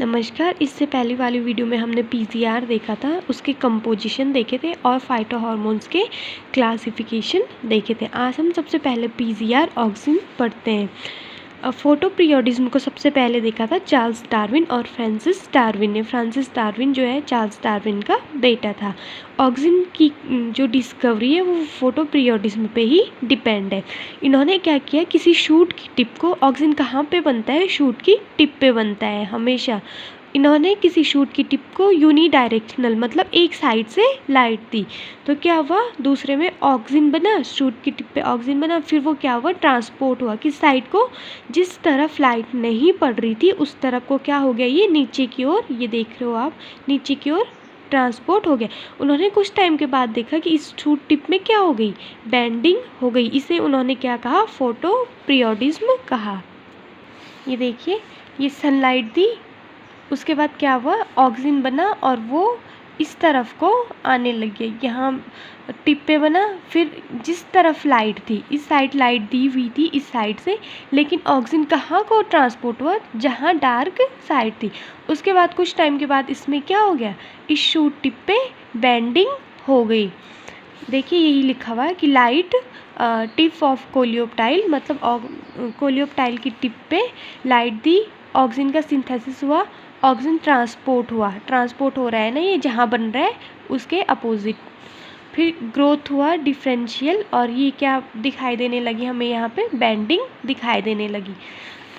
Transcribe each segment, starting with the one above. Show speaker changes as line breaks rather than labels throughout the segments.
नमस्कार। इससे पहले वाली वीडियो में हमने पीसीआर देखा था, उसके कंपोजिशन देखे थे और फाइटो हार्मोन्स के क्लासिफिकेशन देखे थे। आज हम सबसे पहले पीसीआर ऑक्सिन पढ़ते हैं। फोटो पीरियोडिज्म को सबसे पहले देखा था चार्ल्स डार्विन और फ्रांसिस डार्विन ने। फ्रांसिस डार्विन जो है चार्ल्स डार्विन का बेटा था। ऑक्सिन की जो डिस्कवरी है वो फोटो पीरियोडिज्म पे ही डिपेंड है। इन्होंने क्या किया, किसी शूट की टिप को, ऑक्सिन कहाँ पे बनता है, शूट की टिप पे बनता है हमेशा। इन्होंने किसी शूट की टिप को यूनिडायरेक्शनल मतलब एक साइड से लाइट दी, तो क्या हुआ, दूसरे में ऑक्सिन बना, शूट की टिप पे ऑक्सिन बना, फिर वो क्या हुआ, ट्रांसपोर्ट हुआ किस साइड को, जिस तरफ लाइट नहीं पड़ रही थी उस तरफ को क्या हो गया, ये नीचे की ओर, ये देख रहे हो आप, नीचे की ओर ट्रांसपोर्ट हो गया। उन्होंने कुछ टाइम के बाद देखा कि इस शूट टिप में क्या हो गई, बेंडिंग हो गई। इसे उन्होंने क्या कहा, फोटो पीरियोडिज्म कहा। ये देखिए, ये सनलाइट दी, उसके बाद क्या हुआ, ऑक्सिन बना और वो इस तरफ को आने लग गया, यहाँ टिप पे बना, फिर जिस तरफ लाइट थी, इस साइड लाइट दी हुई थी इस साइड से, लेकिन ऑक्सिन कहाँ को ट्रांसपोर्ट हुआ, जहाँ डार्क साइड थी। उसके बाद कुछ टाइम के बाद इसमें क्या हो गया, इस शूट टिप पे बेंडिंग हो गई। देखिए यही लिखा हुआ है कि लाइट टिप ऑफ कोलियोप्टाइल, मतलब कोलियोप्टाइल की टिप पे लाइट दी, ऑक्सिन का सिंथेसिस हुआ, ऑक्सिन ट्रांसपोर्ट हुआ, ट्रांसपोर्ट हो रहा है ना, ये जहाँ बन रहा है उसके अपोजिट, फिर ग्रोथ हुआ डिफरेंशियल, और ये क्या दिखाई देने लगी हमें, यहाँ पे बेंडिंग दिखाई देने लगी।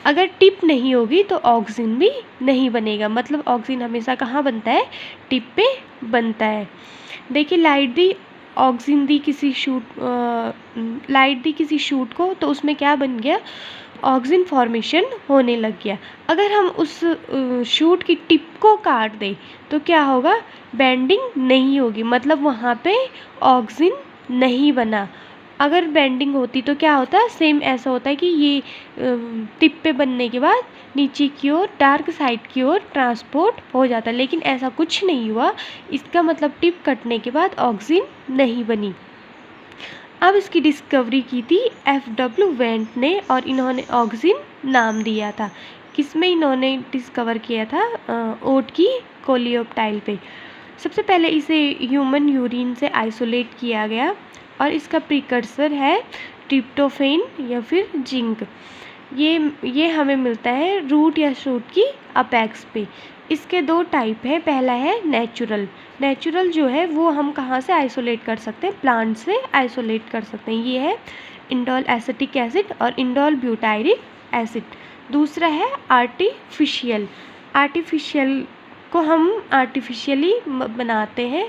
अगर टिप नहीं होगी तो ऑक्सिन भी नहीं बनेगा, मतलब ऑक्सिन हमेशा कहाँ बनता है, टिप पे बनता है। देखिए लाइट दी, ऑक्सिन दी किसी शूट, लाइट दी किसी शूट को, तो उसमें क्या बन गया, ऑक्सिन फॉर्मेशन होने लग गया। अगर हम उस शूट की टिप को काट दें तो क्या होगा, बेंडिंग नहीं होगी, मतलब वहाँ पे ऑक्सिन नहीं बना। अगर बेंडिंग होती तो क्या होता, सेम ऐसा होता है कि ये टिप पे बनने के बाद नीचे की ओर डार्क साइड की ओर ट्रांसपोर्ट हो जाता, लेकिन ऐसा कुछ नहीं हुआ। इसका मतलब टिप कटने के बाद ऑक्सिन नहीं बनी। अब इसकी डिस्कवरी की थी F.W. वेंट ने, और इन्होंने ऑक्सिन नाम दिया था। किसमें इन्होंने डिस्कवर किया था, ओट की कोलियोप्टाइल पे। सबसे पहले इसे ह्यूमन यूरिन से आइसोलेट किया गया, और इसका प्रिकर्सर है ट्रिप्टोफेन या फिर जिंक। ये हमें मिलता है रूट या शूट की अपेक्स पे। इसके दो टाइप है, पहला है नेचुरल। नेचुरल जो है वो हम कहाँ से आइसोलेट कर सकते हैं, प्लांट से आइसोलेट कर सकते हैं। ये है इंडोल एसिटिक एसिड और इंडोल ब्यूटायरिक एसिड। दूसरा है आर्टिफिशियल। आर्टिफिशियल को हम आर्टिफिशियली बनाते हैं,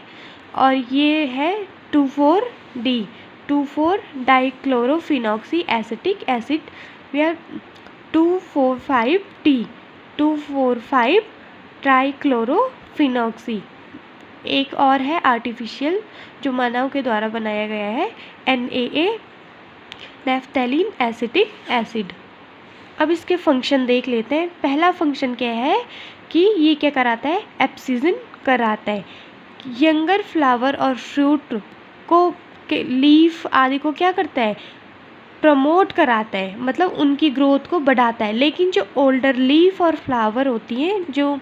और ये है 2,4-D, 2,4 डाइक्लोरोफिनॉक्सी एसिटिक एसिड, या 2,4,5-T, 2,4,5 ट्राइक्लोरोफिनॉक्सी। एक और है आर्टिफिशियल जो मानव के द्वारा बनाया गया है, NaA, नैफ्थैलीन एसिटिक एसिड। अब इसके फंक्शन देख लेते हैं। पहला फंक्शन क्या है कि ये क्या कराता है, एब्सिजन कराता है। यंगर फ्लावर और फ्रूट को के लीफ आदि को क्या करता है, प्रमोट कराता है, मतलब उनकी ग्रोथ को बढ़ाता है। लेकिन जो ओल्डर लीफ और फ्लावर होती हैं, जो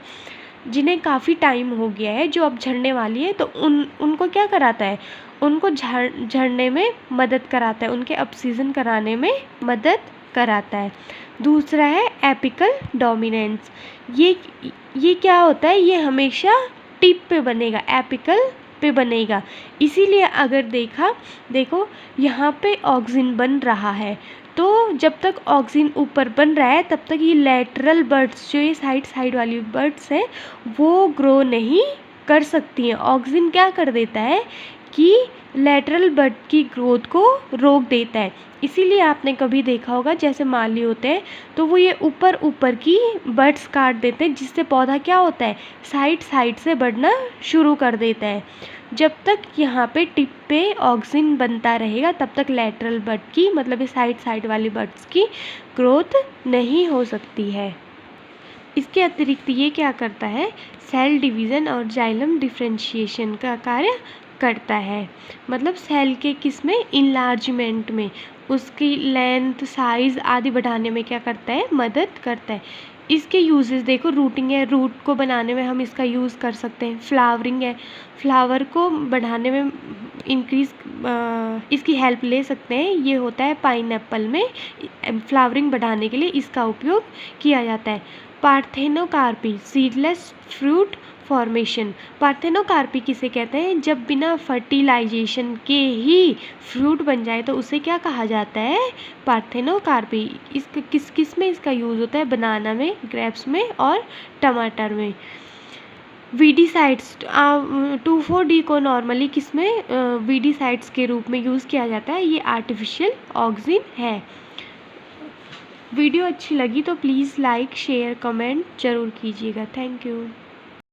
जिन्हें काफ़ी टाइम हो गया है, जो अब झड़ने वाली है, तो उनको क्या कराता है, उनको झड़ने में मदद कराता है, उनके ऑब्सीजन कराने में मदद कराता है। दूसरा है एपिकल डोमिनेंस। ये क्या होता है, ये हमेशा टिप पे बनेगा, एपिकल पे बनेगा। इसीलिए अगर देखो यहाँ पे ऑक्सिन बन रहा है, तो जब तक ऑक्सिन ऊपर बन रहा है तब तक ये लेटरल बर्ड्स, जो ये साइड वाली बर्ड्स हैं, वो ग्रो नहीं कर सकती हैं। ऑक्सिन क्या कर देता है कि लेटरल बर्ड की ग्रोथ को रोक देता है। इसीलिए आपने कभी देखा होगा, जैसे माली होते हैं तो वो ये ऊपर की बर्ड्स काट देते हैं, जिससे पौधा क्या होता है, साइड से बढ़ना शुरू कर देता है। जब तक यहाँ पे टिप पे ऑक्सिन बनता रहेगा तब तक लेटरल बर्ड की, मतलब ये साइड वाली बर्ड्स की ग्रोथ नहीं हो सकती है। इसके अतिरिक्त ये क्या करता है, सेल डिवीज़न और जाइलम डिफरेंशिएशन का कार्य करता है। मतलब सेल के किस में, इनलार्जमेंट में, उसकी लेंथ, साइज़ आदि बढ़ाने में क्या करता है, मदद करता है। इसके यूजेस देखो, रूटिंग है, रूट को बनाने में हम इसका यूज़ कर सकते हैं। फ्लावरिंग है, फ्लावर को बढ़ाने में इंक्रीज इसकी हेल्प ले सकते हैं। ये होता है पाइनएप्पल में, फ्लावरिंग बढ़ाने के लिए इसका उपयोग किया जाता है। Parthenocarpy, seedless fruit formation. Parthenocarpy किसे कहते हैं? जब बिना फर्टिलाइजेशन के ही फ्रूट बन जाए तो उसे क्या कहा जाता है? पार्थेनोकार्पी। इसका किस में इसका यूज़ होता है? बनाना में, ग्रेप्स में और टमाटर में। वीडीसाइड्स, 2,4-D को नॉर्मली किस में वीडीसाइड्स के रूप में यूज़ किया जाता है। ये आर्टिफिशियल ऑक्सिन है। वीडियो अच्छी लगी तो प्लीज़ लाइक शेयर कमेंट ज़रूर कीजिएगा। Thank you.